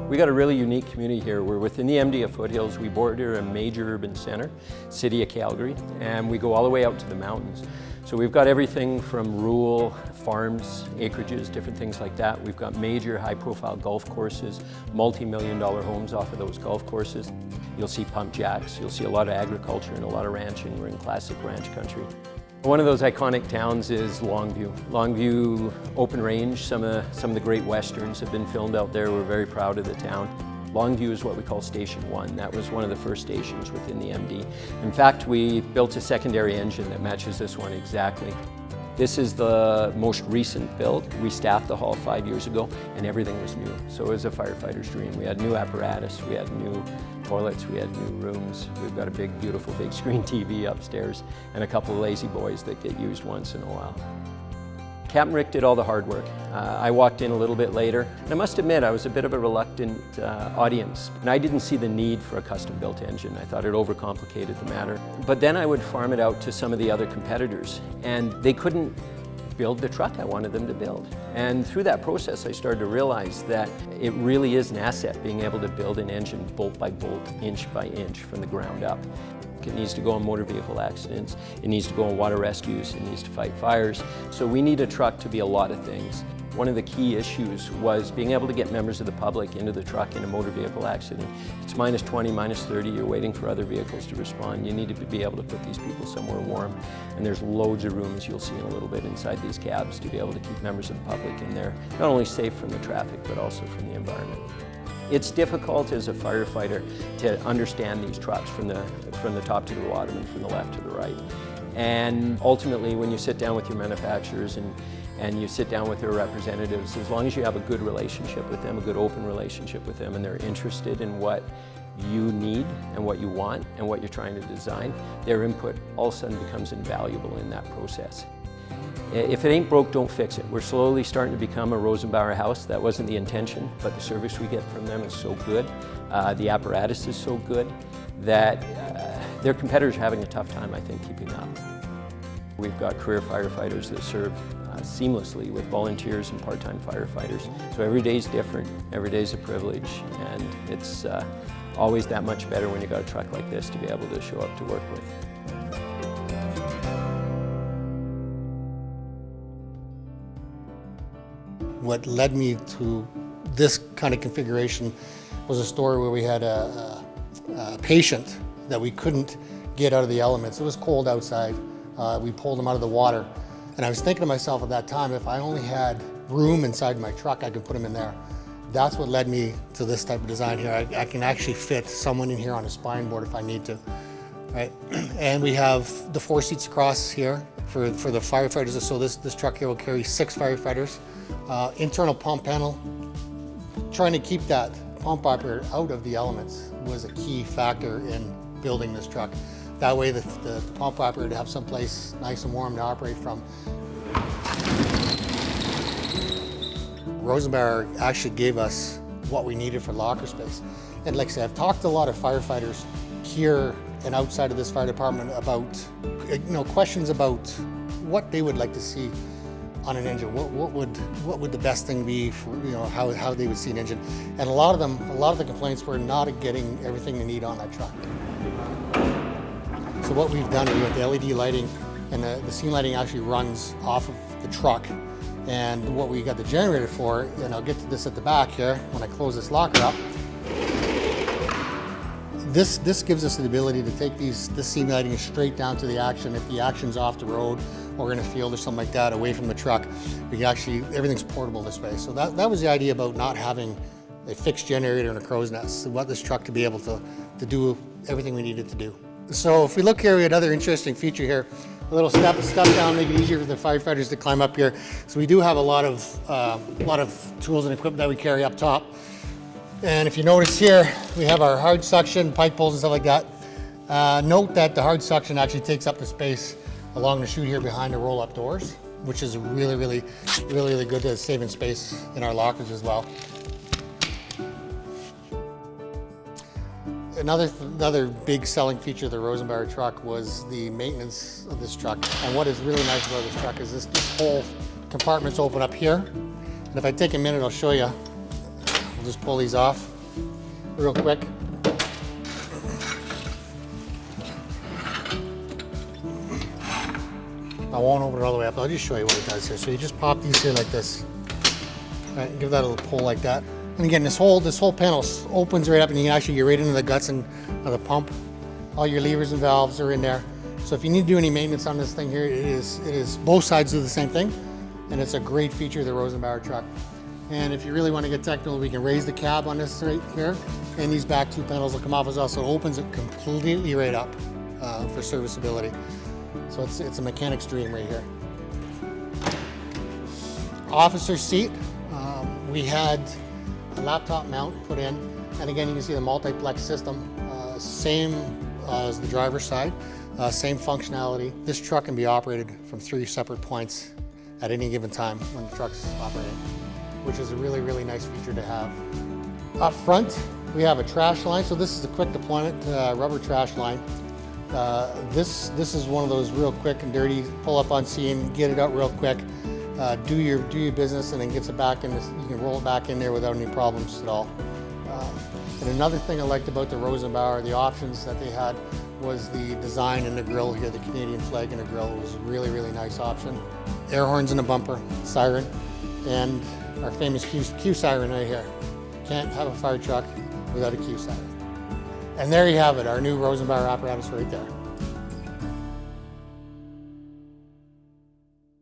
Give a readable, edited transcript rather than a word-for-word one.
We got a really unique community here. We're within the MD of Foothills. We border a major urban center, city of Calgary, and we go all the way out to the mountains. So we've got everything from rural farms, acreages, different things like that. We've got major high-profile golf courses, multi-million-dollar homes off of those golf courses. You'll see pump jacks, you'll see a lot of agriculture and a lot of ranching. We're in classic ranch country. One of those iconic towns is Longview. Longview open range, some of the great westerns have been filmed out there. We're very proud of the town. Longview is what we call Station 1. That was one of the first stations within the MD. In fact, we built a secondary engine that matches this one exactly. This is the most recent build. We staffed the hall 5 years ago and everything was new. So it was a firefighter's dream. We had new apparatus, we had new toilets, we had new rooms. We've got a big, beautiful big screen TV upstairs and a couple of lazy boys that get used once in a while. Capt and Rick did all the hard work. I walked in a little bit later, and I must admit I was a bit of a reluctant audience, and I didn't see the need for a custom-built engine. I thought it overcomplicated the matter. But then I would farm it out to some of the other competitors, and they couldn't build the truck I wanted them to build. And through that process, I started to realize that it really is an asset being able to build an engine bolt by bolt, inch by inch from the ground up. It needs to go on motor vehicle accidents, it needs to go on water rescues, it needs to fight fires. So we need a truck to be a lot of things. One of the key issues was being able to get members of the public into the truck in a motor vehicle accident. It's minus 20, minus 30, you're waiting for other vehicles to respond. You need to be able to put these people somewhere warm. And there's loads of room, as you'll see in a little bit, inside these cabs to be able to keep members of the public in there, not only safe from the traffic, but also from the environment. It's difficult as a firefighter to understand these trucks from the top to the bottom and from the left to the right. And ultimately, when you sit down with your manufacturers and you sit down with their representatives, as long as you have a good relationship with them, a good open relationship with them, and they're interested in what you need and what you want and what you're trying to design, their input all of a sudden becomes invaluable in that process. If it ain't broke, don't fix it. We're slowly starting to become a Rosenbauer house. That wasn't the intention, but the service we get from them is so good, the apparatus is so good, that their competitors are having a tough time, I think, keeping up. We've got career firefighters that serve seamlessly with volunteers and part-time firefighters. So every day's different, every day's a privilege, and it's always that much better when you got a truck like this to be able to show up to work with. What led me to this kind of configuration was a story where we had a patient that we couldn't get out of the elements. It was cold outside. We pulled him out of the water. And I was thinking to myself at that time, if I only had room inside my truck, I could put him in there. That's what led me to this type of design here. I can actually fit someone in here on a spine board if I need to. Right? And we have the 4 seats across here for the firefighters. So this truck here will carry 6 firefighters. Internal pump panel. Trying to keep that pump operator out of the elements was a key factor in building this truck. That way the pump operator to have someplace nice and warm to operate from. Rosenbauer actually gave us what we needed for locker space. And like I said, I've talked to a lot of firefighters here and outside of this fire department about, questions about what they would like to see on an engine. What would the best thing be for, how they would see an engine. And a lot of the complaints were not getting everything they need on that truck. So what we've done is with the LED lighting, and the scene lighting actually runs off of the truck. And what we got the generator for, and I'll get to this at the back here when I close this locker up, this gives us the ability to take this scene lighting straight down to the action. If the action's off the road or in a field or something like that, away from the truck, we can everything's portable this way. So that was the idea about not having a fixed generator and a crow's nest. We want this truck to be able to do everything we need it to do. So if we look here, we had another interesting feature here. A little step down, make it easier for the firefighters to climb up here. So we do have a lot of tools and equipment that we carry up top. And if you notice here, we have our hard suction, pipe pulls and stuff like that. Note that the hard suction actually takes up the space along the chute here behind the roll-up doors, which is really good at saving space in our lockers as well. Another big selling feature of the Rosenbauer truck was the maintenance of this truck. And what is really nice about this truck is this whole compartments open up here. And if I take a minute, I'll show you. We'll just pull these off. real quick. I won't open it all the way up. I'll just show you what it does here. So you just pop these in like this. All right, give that a little pull like that. And again, this whole panel opens right up, and you can actually get right into the guts of the pump. All your levers and valves are in there. So if you need to do any maintenance on this thing here, it is both sides do the same thing, and it's a great feature of the Rosenbauer truck. And if you really want to get technical, we can raise the cab on this right here, and these back two panels will come off as well, so it opens it completely right up for serviceability. So it's a mechanic's dream right here. Officer seat, we had a laptop mount put in, and again you can see the multiplex system, same as the driver's side, same functionality. This truck can be operated from 3 separate points at any given time when the truck's operating, which is a really, really nice feature to have. Up front, we have a trash line. So this is a quick deployment rubber trash line. This is one of those real quick and dirty, pull up on scene, get it out real quick, do your business, and then gets it back in. You can roll it back in there without any problems at all. And another thing I liked about the Rosenbauer, the options that they had, was the design in the grille here. The Canadian flag in the grille was a really, really nice option. Air horns in the bumper, siren, and our famous Q siren right here. Can't have a fire truck without a Q siren. And there you have it, our new Rosenbauer apparatus right there.